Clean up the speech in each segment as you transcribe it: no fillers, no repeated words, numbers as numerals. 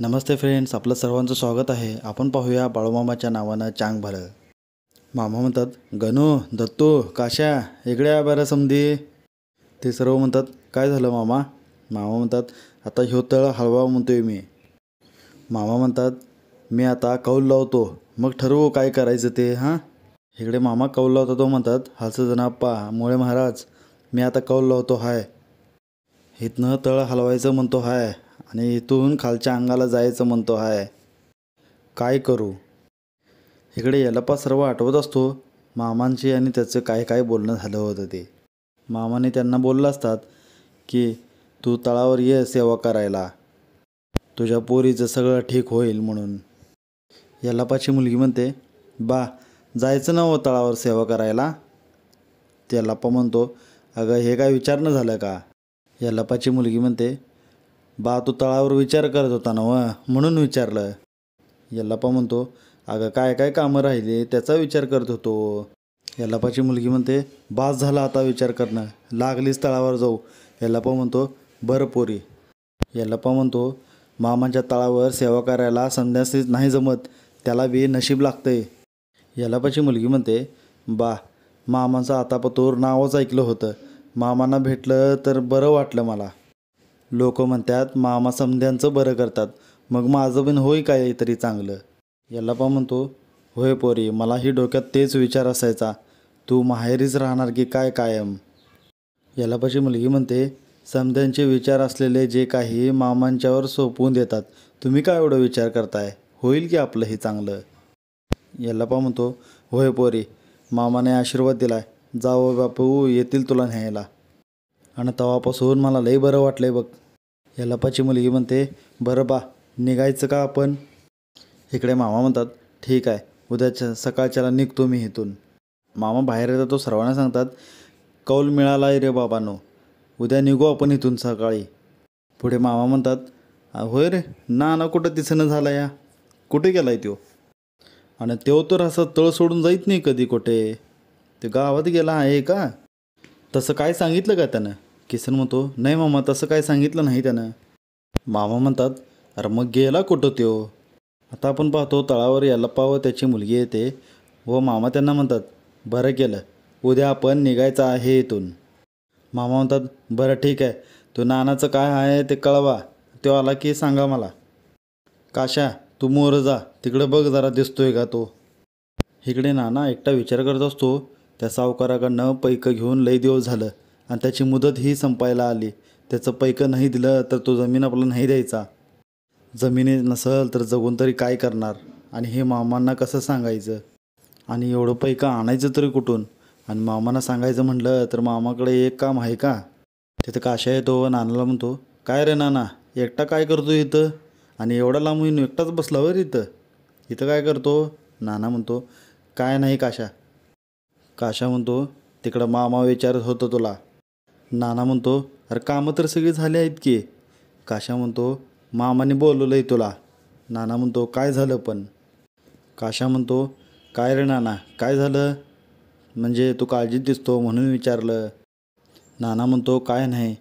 नमस्ते friends, आपलं सर्वांचं स्वागत आहे. आपण पाहूया बाळूमामाच्या नावानं चांग भरं. मामा म्हणतात, गणू, दत्तू, काशा, इकडे या बरं समधी. ते सर्व म्हणतात, काय झालं मामा? मामा म्हणतात, आता ह्यो तळ हलवा म्हणतोय मी. मामा म्हणतात, मी आता कौल लावतो, मग ठरवू काय करायचं ते. हां, इकडे मामा कौल लावतो. तो म्हणतात, हालचं जनाप्पा मुळे महाराज, मी आता कौल लावतो हाय. इथनं तळ हलवायचं म्हणतो हाय आणि इथून खालच्या अंगाला जायचं म्हणतो हाय. काय करू? इकडे यल्लप्पा सर्व आठवत असतो मामांची आणि त्याचं काय काय बोलणं झालं होतं ते. मामाने त्यांना बोललं असतात की तू तळावर ये सेवा करायला, तुझ्या पोरीचं सगळं ठीक होईल म्हणून. यल्लप्पाची मुलगी म्हणते, बा जायचं ना हो तळावर सेवा करायला. यल्लप्पा म्हणतो, अगं हे काय विचारणं झालं का? यल्लप्पाची मुलगी म्हणते, बा तू तळावर विचार करत होता ना व, म्हणून विचारलं. यल्लप्पा म्हणतो, अगं काय काय कामं राहिली त्याचा विचार करत होतो. यल्लप्पाची मुलगी म्हणते, बास झाला आता विचार करणं, लागलीच तळावर जाऊ. यल्लप्पा म्हणतो, बरं पोरी. यल्लप्पा म्हणतो, मामांच्या तळावर सेवा करायला संध्यासीच नाही जमत, त्याला बी नशीब लागतंय. यल्लप्पाची मुलगी म्हणते, बा मामांचं आतापतूर नावच ऐकलं होतं, मामांना भेटलं तर बरं वाटलं मला. लोक म्हणतात मामा समध्यांचं बरं करतात, मग माझं पण होय काय तरी चांगलं. यल्लप्पा म्हणतो, होय पोरी, मलाही डोक्यात तेच विचार असायचा, तू माहेरीच राहणार की काय कायम. यल्लप्पाची मुलगी म्हणते, समध्यांचे विचार असलेले जे काही मामांच्यावर सोपवून देतात, तुम्ही काय एवढं विचार करताय, होईल की आपलंही चांगलं. यल्लप्पा म्हणतो, होय पोरी, मामाने आशीर्वाद दिलाय, जावं बापू येतील तुला न्यायला, आणि तेव्हापासून मला लई बरं वाटलंय बघ. यल्लप्पाची मुलगी म्हणते, बरं बा निघायचं का आपण? इकडे मामा म्हणतात, ठीक आहे, उद्याच्या सकाळच्याला निघतो मी इथून. मामा बाहेर येतात. तो सर्वांना सांगतात, कौल मिळाला रे बाबांनो, उद्या निघू आपण इथून सकाळी. पुढे मामा म्हणतात, होय रे ना कुठं दिसेना झाला या, कुठे गेलाय त्यो? आणि त्यो तर असं तळ सोडून जाईत नाही कधी कुठे, ते गावात गेला आहे का? तसं काय सांगितलं का त्यानं? किसन म्हणतो, नाही मामा तसं काय सांगितलं नाही त्यानं. मामा म्हणतात, अरे मग गेला कुठं त्यो? आता आपण पाहतो तळावर यल्लप्पा व त्याची मुलगी येते व मामा त्यांना म्हणतात, बरं केलं, उद्या आपण निघायचं आहे इथून. मामा म्हणतात, बरं ठीक आहे, तो नानाचं काय आहे ते कळवा, तो आला की सांगा मला. काशा तू मोर जा, तिकडे बघ जरा दिसतोय का तो. इकडे नाना एकटा विचार करत असतो, त्या सावकाराकडनं पैकं घेऊन लई दिवस झालं आणि त्याची मुदत ही संपायला आली. त्याचं पैकं नाही दिलं तर तो जमीन आपला नाही द्यायचा. जमिनी नसल तर जगून तरी काय करणार, आणि हे मामांना कसं सांगायचं, आणि एवढं पैकं आणायचं तरी कुठून? आणि मामांना सांगायचं म्हटलं तर मामाकडे एक काम आहे का? तिथं काशा येतो व नानाला म्हणतो, काय रे नाना, एकटा काय करतो इथं, आणि एवढा लांबून एकटाच बसलावर इथं इथं काय करतो? नाना म्हणतो, काय नाही काशा. काशा म्हणतो, तिकडं मामा विचारत होतं तुला. नाना म्हणतो, अरे कामं तर सगळी झाली आहेत की. काशा म्हणतो, मामाने बोलवलं आहे तुला. नाना म्हणतो, काय झालं पण? काशा म्हणतो, काय रे नाना काय झालं, म्हणजे तू काळजीत दिसतो म्हणून विचारलं. नाना म्हणतो, काय नाही,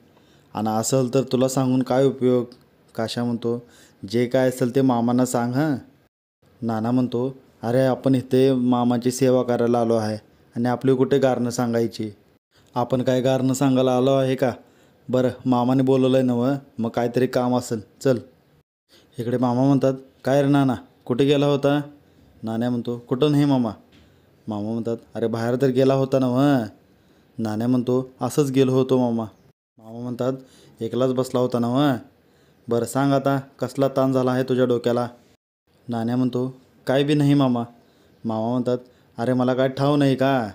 आणि असेल तर तुला सांगून काय उपयोग. काशा म्हणतो, जे काय असेल ते मामांना सांग हां. नाना म्हणतो, अरे आपण इथे मामाची सेवा करायला आलो आहे आणि आपली कुठे गारणं सांगायची, आपण काय गारणं सांगायला आलो आहे का? बरं मामाने बोलवलं आहे नवं, मग काहीतरी काम असेल, चल. इकडे मामा म्हणतात, काय रे नाना कुठे गेला होता? नाण्या म्हणतो, कुठं नाही मामा. मामा म्हणतात, अरे बाहेर तर गेला होता नवं. नाण्या म्हणतो, असंच गेलो होतो मामा. मामा म्हणतात, एकलाच बसला होता नवं. बरं सांग आता कसला ताण झाला आहे तुझ्या डोक्याला? नाण्या म्हणतो, काय बी नाही मामा. मामा म्हणतात, अरे मला काय ठाव नाही का?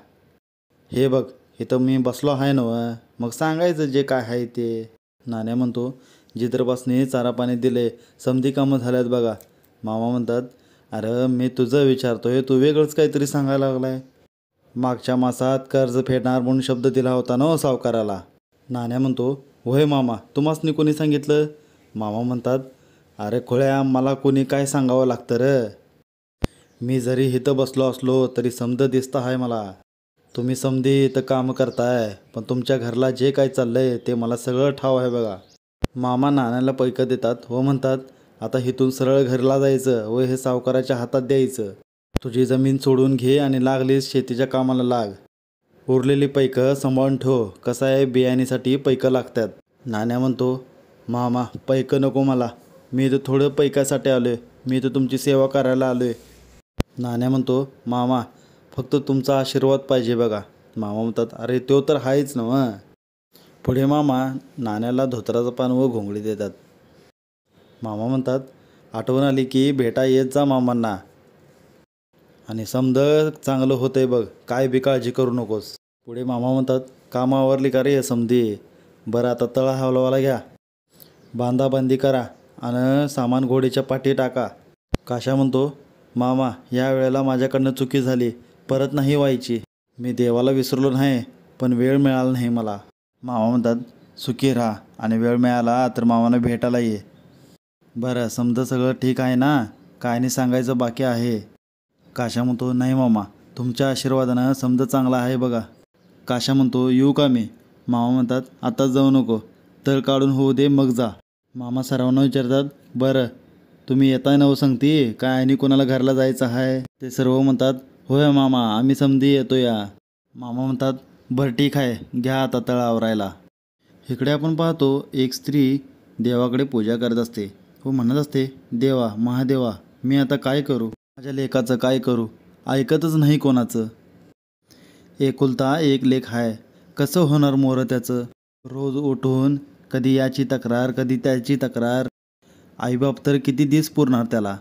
हे बघ इथं मी बसलो आहे नवं, मग सांगायचं जे काय आहे ते. नाण्या म्हणतो, जित्रपासनी चारा पाणी दिले, समधी कामं झाल्यात बघा. मामा म्हणतात, अरे मी तुझं विचारतोय, तू वेगळंच काहीतरी सांगायला लागलाय. मागच्या मासात कर्ज फेडणार म्हणून शब्द दिला होता ना सावकाराला. नाण्या म्हणतो, होय मामा, तुम्हासनी कोणी सांगितलं? मामा म्हणतात, अरे खोळ्या, मला कोणी काय सांगावं लागतं र, मी जरी इथं बसलो असलो तरी समज दिसतं आहे मला. तुम्ही समधी इथं काम करताय, पण तुमच्या घरला जे काय चाललंय ते मला सगळं ठाव आहे बघा. मामा नाण्याला पैकं देतात व म्हणतात, आता इथून सरळ घरला जायचं व हे सावकाराच्या हातात द्यायचं. तुझी जमीन सोडून घे आणि लागलीस शेतीच्या कामाला लाग. उरलेली पैकं सांभाळून ठेव. कसं आहे, बियाणीसाठी पैकं लागतात. नाण्या म्हणतो, मामा पैकं नको मला, मी तर थोडं पैकासाठी आलो आहे, मी तर तुमची सेवा करायला आलो आहे. नाण्या म्हणतो, मामा फक्त तुमचा आशीर्वाद पाहिजे बघा. मामा म्हणतात, अरे तो तर आहेच ना. पुढे मामा नाण्याला धोत्राचं पान व घोंगडी देतात. मामा म्हणतात, आठवण आली की भेटा येत जा मामांना, आणि समद चांगलं होतंय बघ, काय बी काळजी करू नकोस. पुढे मामा म्हणतात, कामावरली का रे समधी, बरं आता तळा हलवायला घ्या, बांधाबांधी करा आणि सामान घोडीच्या पाठी टाका. काशा म्हणतो, मामा या वेळेला माझ्याकडनं चुकी झाली, परत नाही व्हायची. मी देवाला विसरलो नाही, पण वेळ मिळाला नाही मला. मामा म्हणतात, सुखी राहा आणि वेळ मिळाला तर मामानं भेटायला ये. बरं समजा सगळं ठीक आहे ना, काय नाही सांगायचं बाकी आहे. काशा म्हणतो, नाही मामा तुमच्या आशीर्वादानं समजा चांगला आहे बघा. काशा म्हणतो, येऊ का मी. मामा म्हणतात, आताच जाऊ नको, तळ काढून होऊ दे मग जा. मामा सर्वांना विचारतात, बरं तुम्ही येताय नव सांगती काय आणि कोणाला घरला जायचं आहे. ते सर्व म्हणतात, होय मामा आम्ही समधी येतो या. मामा म्हणतात, बरं ठीक आहे, घ्या आता तळ आवरायला. इकडे आपण पाहतो एक स्त्री देवाकडे पूजा करत असते व म्हणत असते, देवा महादेवा मी आता काय करू, माझ्या लेकाचं काय करू, ऐकतच नाही कोणाचं. एकुलता एक लेक आहे, कसं होणार मोरं त्याचं. रोज उठून कधी याची तक्रार कधी त्याची तक्रार, आईबाप तर किती दिवस पुरणार त्याला.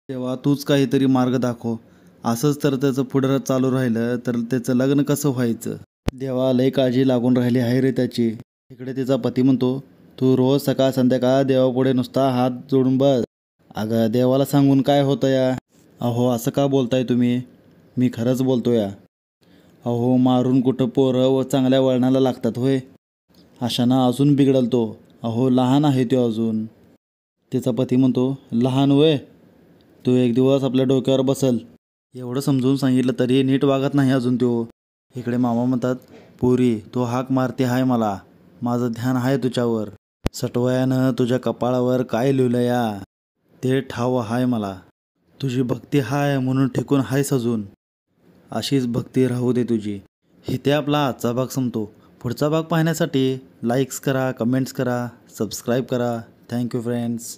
तेव्हा तूच काहीतरी मार्ग दाखव. असंच तर त्याचं पुढं चालू राहिलं तर त्याचं लग्न कसं व्हायचं. देवा लय काळजी लागून राहिली आहे रे त्याची. इकडे तिचा पती म्हणतो, तू रोज सकाळ संध्याकाळ देवापुढे नुसता हात जोडून बस. अगं देवाला सांगून काय होतं या. अहो असं का बोलताय तुम्ही, मी खरंच बोलतो या. अहो मारून कुठं पोरं व चांगल्या वळणाला लागतात होय, अशानं अजून बिघडल तो. अहो लहान आहे तो अजून. तिचा पती म्हणतो, लहान वय, तो एक दिवस आपल्या डोक्यावर बसल. एवढं समजून सांगितलं तरी नीट वागत नाही अजून तो. इकडे मामा म्हणतात, पुरी तू हाक मारते आहे मला, माझं ध्यान आहे तुझ्यावर. सटवयानं तुझ्या कपाळावर काय लिहिलं या ते ठाव आहे मला. तुझी भक्ती हाय म्हणून ठेकून हाय सजून, अशीच भक्ती राहू दे तुझी. इथे आपला आजचा भाग संपतो. पुढचा भाग पाहण्यासाठी लाईक्स करा, कमेंट्स करा, सबस्क्राईब करा. Thank you friends.